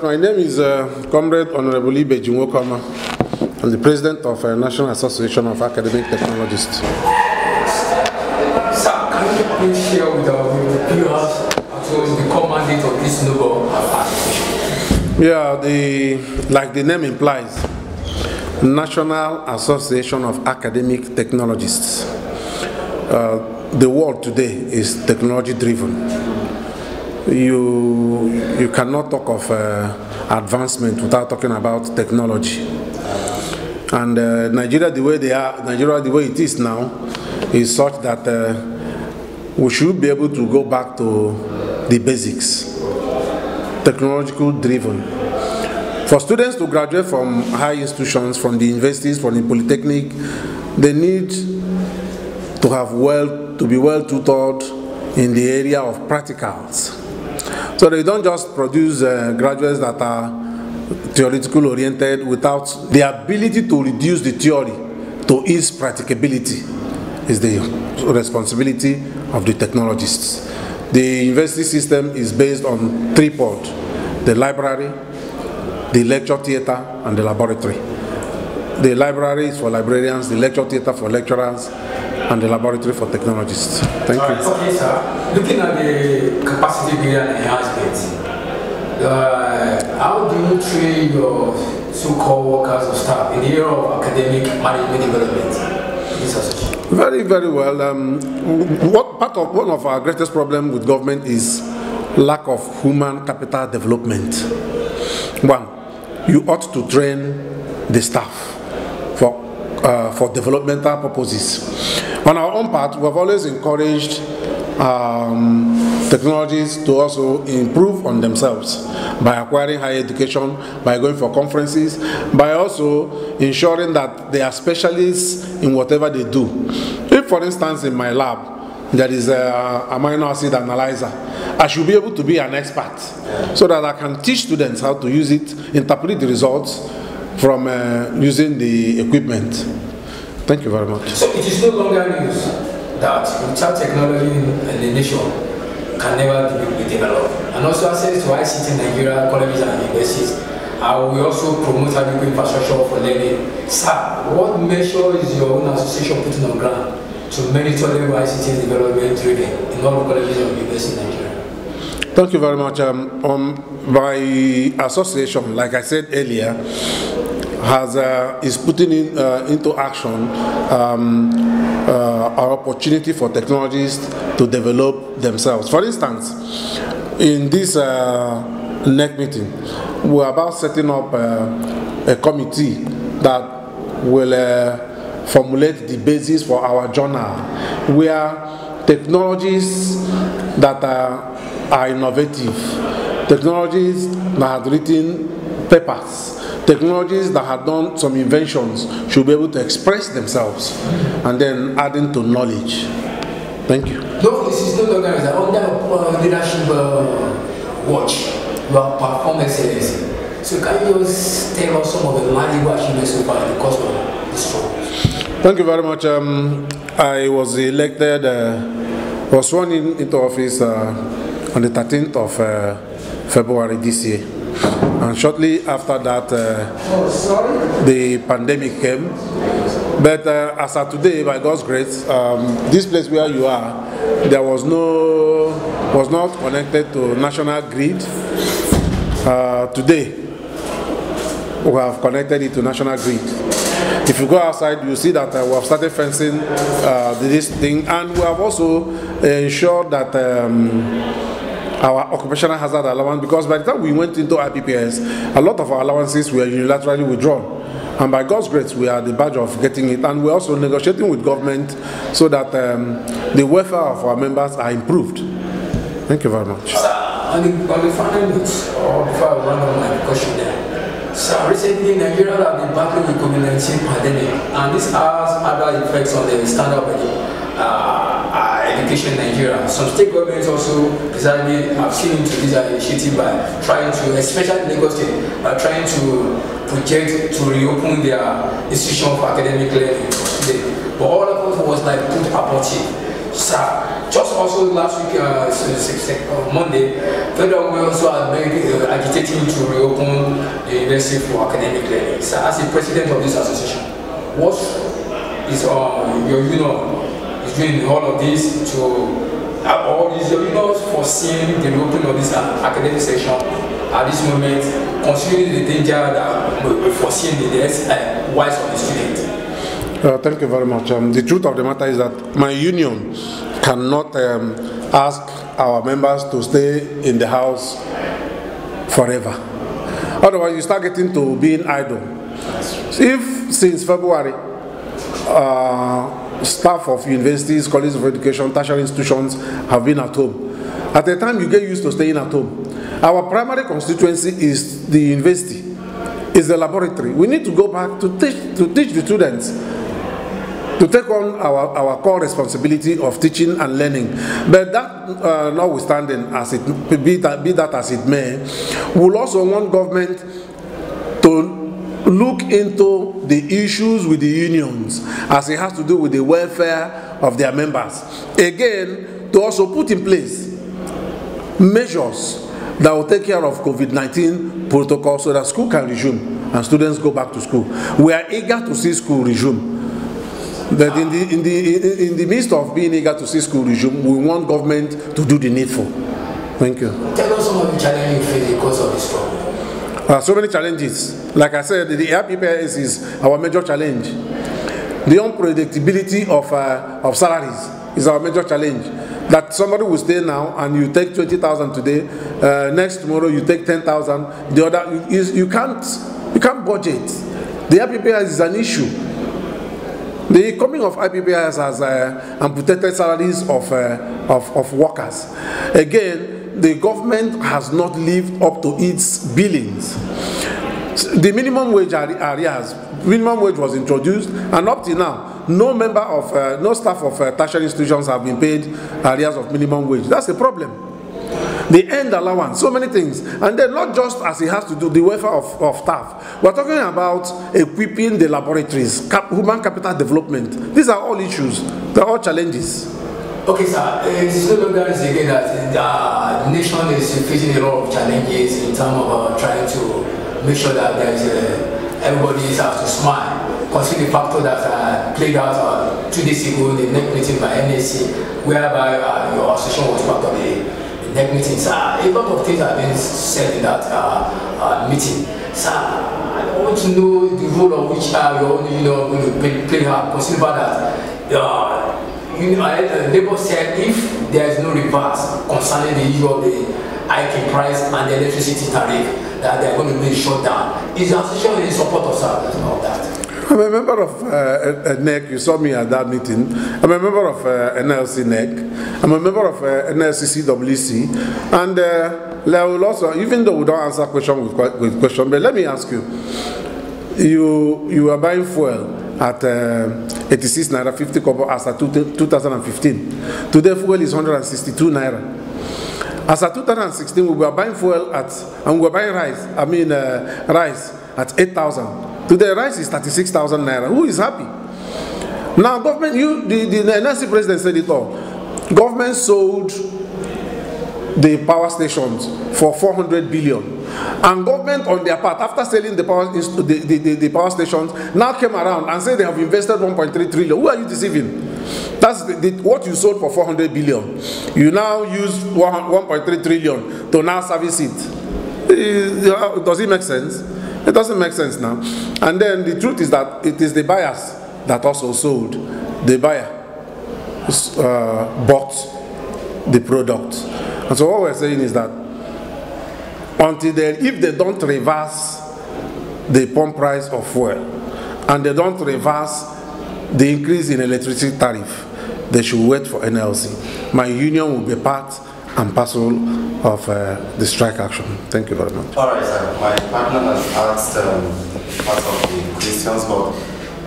my name is Comrade Honorable Ibe Jinwokama. I'm the president of National Association of Academic Technologists. Sir, can you please share with our viewers the core mandate of this noble association? Yeah, like the name implies, National Association of Academic Technologists. The world today is technology driven. You cannot talk of advancement without talking about technology. And Nigeria, the way it is now, is such that we should be able to go back to the basics, technological driven. For students to graduate from high institutions, from the universities, from the polytechnic, they need to be well tutored in the area of practicals. So they don't just produce graduates that are theoretical oriented without the ability to reduce the theory to its practicability is the responsibility of the technologists. The university system is based on three pods: the library, the lecture theater, and the laboratory. The library is for librarians, the lecture theater for lecturers, and the laboratory for technologists. Thank you. Okay, sir. Looking at the capacity building and enhancement, how do you train your so-called workers or staff in the area of academic management development? Very, very well. One of our greatest problems with government is lack of human capital development. One, you ought to train the staff for developmental purposes. On our own part, we have always encouraged technologies to also improve on themselves by acquiring higher education, by going for conferences, by also ensuring that they are specialists in whatever they do. If, for instance, in my lab, there is a amino acid analyzer, I should be able to be an expert so that I can teach students how to use it, interpret the results from using the equipment. Thank you very much. So it is no longer news that without technology in the nation can never be developed. And also access to ICT in Nigeria, colleges and universities. We also promote adequate infrastructure for learning. Sir, what measure is your own association putting on ground to monitor level ICT development driven in all colleges and universities in Nigeria? Thank you very much. My association, like I said earlier, is putting into action our opportunity for technologists to develop themselves. For instance, in this NEC meeting, we're about setting up a committee that will formulate the basis for our journal, where technologies that are innovative, technologies that have written papers, technologies that have done some inventions should be able to express themselves and then adding to knowledge. Thank you. No, this is no longer under leadership watch, but perform excellence. So can you just tell us some of the valuable achievements so far in the course of this struggles? Thank you very much. I was elected, was sworn into office on the 13th of February this year. And shortly after that, the pandemic came. But as of today, by God's grace, this place where you are, there was not connected to national grid. Today, we have connected it to national grid. If you go outside, you see that we have started fencing this thing, and we have also ensured that our occupational hazard allowance, because by the time we went into IPPS, a lot of our allowances were unilaterally withdrawn. And by God's grace, we are at the verge of getting it. And we're also negotiating with government so that the welfare of our members are improved. Thank you very much. Sir, on the final note, or before I run on my question there, sir, recently Nigeria has been battling with COVID-19 pandemic, and this has other effects on the standard of education in Nigeria. Some state governments also decided have seen into this initiative by trying to, especially Lagos State, trying to project to reopen their institution for academic learning today. But all of us was like put abortive. Sir, just also last week, Monday, federal government also agitating to reopen the university for academic learning. Sir, as the president of this association, what is your union is doing all of this to, or is your union foreseeing the reopening of this academic session at this moment, considering the danger that we're foreseeing the wise of the students? Thank you very much. The truth of the matter is that my union cannot ask our members to stay in the house forever. Otherwise, you start getting to being idle. If since February, staff of universities, colleges of education, tertiary institutions have been at home, at the time you get used to staying at home. Our primary constituency is the university, is the laboratory. We need to go back to teach the students, to take on our core responsibility of teaching and learning. But that notwithstanding, as it be that as it may, we'll also want government to look into the issues with the unions as it has to do with the welfare of their members. Again, to also put in place measures that will take care of COVID-19 protocol so that school can resume and students go back to school. We are eager to see school resume. But in the midst of being eager to see school resume, we want government to do the needful. Thank you. Tell us some of the challenges you face because of this problem. So many challenges. Like I said, the RPPIS is our major challenge. The unpredictability of salaries is our major challenge. That somebody will stay now and you take 20,000 today, next tomorrow you take 10,000. The other you can't budget. The RPPIS is an issue. The coming of IPPIS has amputated salaries of workers. Again, the government has not lived up to its billings. The minimum wage arrears, minimum wage was introduced, and up to now, no staff of tertiary institutions have been paid arrears of minimum wage. That's a problem. The end allowance, so many things. And then not just as it has to do the welfare of staff. We're talking about equipping the laboratories, human capital development. These are all issues. They're all challenges. Okay, sir. It's no longer again that the nation is facing a lot of challenges in terms of trying to make sure that there is everybody has to smile. Consider the factor that played out 2 days ago in the NEC meeting by NSC, whereby your association was part of the NEC meetings. A lot of things have been said in that meeting. Sir, I want to know the role of which your own union going to play out. Consider that Labour said if there is no reverse concerning the issue of the hiking price and the electricity tariff, that they are going to be shut down. Is the association in support of that? I'm a member of NEC. You saw me at that meeting. I'm a member of NLC NEC. I'm a member of NLC CWC. And will also, even though we don't answer question with question, but let me ask you. You are buying fuel at 86 naira 50 kobo as at 2015. Today fuel is 162 naira. As at 2016, we were buying fuel and we were buying rice at 8,000. Today, rice is 36,000 naira. Who is happy? Now, government, the NLC president said it all. Government sold the power stations for 400 billion. And government, on their part, after selling the power stations, now came around and said they have invested 1.3 trillion. Who are you deceiving? That's what you sold for 400 billion. You now use 1.3 trillion to now service it. Does it make sense? It doesn't make sense now. And then the truth is that it is the buyers that also sold. The buyer bought the product. And so what we're saying is that if they don't reverse the pump price of fuel and they don't reverse the increase in electricity tariff, they should wait for NLC. My union will be part and parcel of the strike action. Thank you very much. All right, sir. My partner has asked part of the questions, but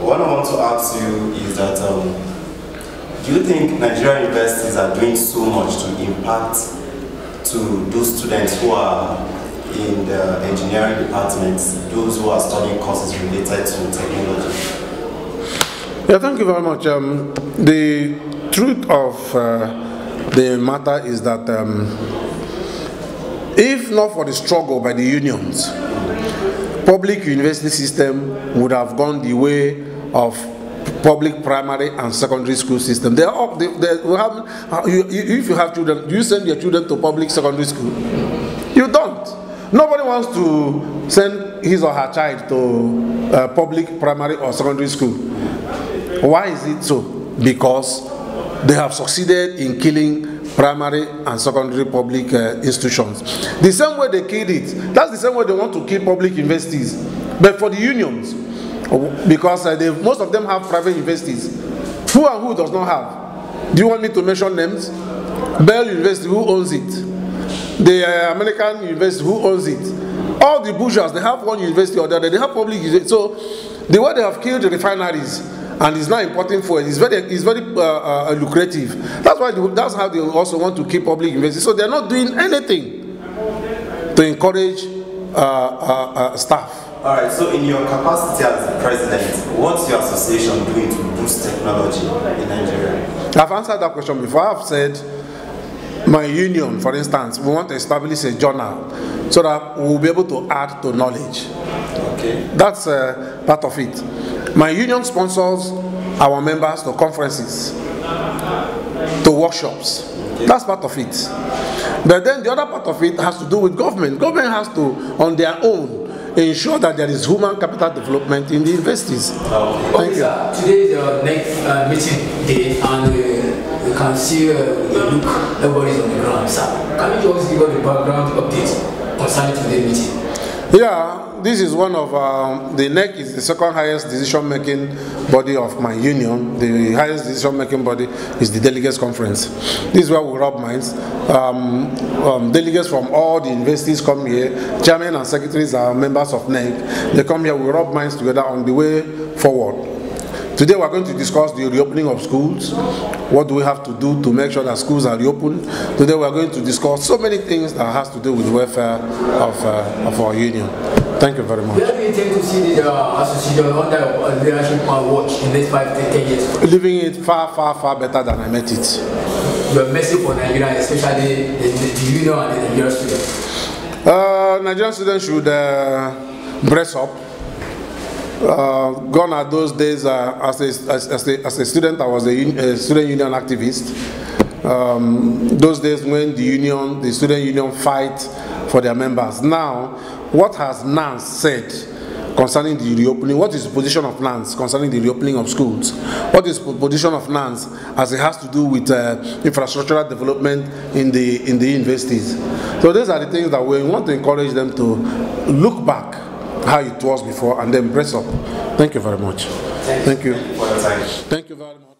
what I want to ask you is that do you think Nigerian universities are doing so much to impact to those students who are in the engineering departments, those who are studying courses related to technology? Yeah, thank you very much. truth of the matter is that if not for the struggle by the unions, public university system would have gone the way of public primary and secondary school system. If you have children, do you send your children to public secondary school? You don't. Nobody wants to send his or her child to public primary or secondary school. Why is it so? Because they have succeeded in killing primary and secondary public institutions. The same way they killed it, that's the same way they want to kill public universities. But for the unions, because most of them have private universities. Who and who does not have? Do you want me to mention names? Bell University, who owns it? The American University, who owns it? All the bourgeois, they have one university or the other. They have public university. So the way they have killed the refineries and it's not importing fuel, it's very lucrative. That's how they also want to keep public universities. So they're not doing anything to encourage staff. All right, so in your capacity as the president, what's your association doing to boost technology in Nigeria? I've answered that question before. I've said my union, for instance, we want to establish a journal so that we'll be able to add to knowledge. Okay. That's part of it. My union sponsors our members to conferences, to workshops. Okay. That's part of it. But then the other part of it has to do with government. Government has to, on their own, ensure that there is human capital development in the universities. Thank you. Today is your next meeting day, and you can see look, everybody's on the ground. Sir, can you just give us the background update concerning today's meeting? Yeah, this is one of the NEC is the second highest decision-making body of my union. The highest decision-making body is the Delegates Conference. This is where we rub minds. Delegates from all the universities come here. Chairmen and secretaries are members of NEC. They come here, we rub minds together on the way forward. Today we are going to discuss the reopening of schools. What do we have to do to make sure that schools are reopened? Today we are going to discuss so many things that has to do with the welfare of our union. Thank you very much. Where do you intend to see the association under leadership watch in the next 5 to 10 years? Living it far, far, far better than I met it. Your message for Nigeria, especially the union and the Nigerian students? Nigerian students should brace up. Gone are those days as a student, I was a student union activist. Those days when the student union fight for their members. Now, what has NANS said concerning the reopening? What is the position of NANS concerning the reopening of schools? What is the position of NANS as it has to do with infrastructural development in the universities? So these are the things that we want to encourage them to look back how it was before and then brace up. Thank you very much. Thank you for your time. Thank you very much.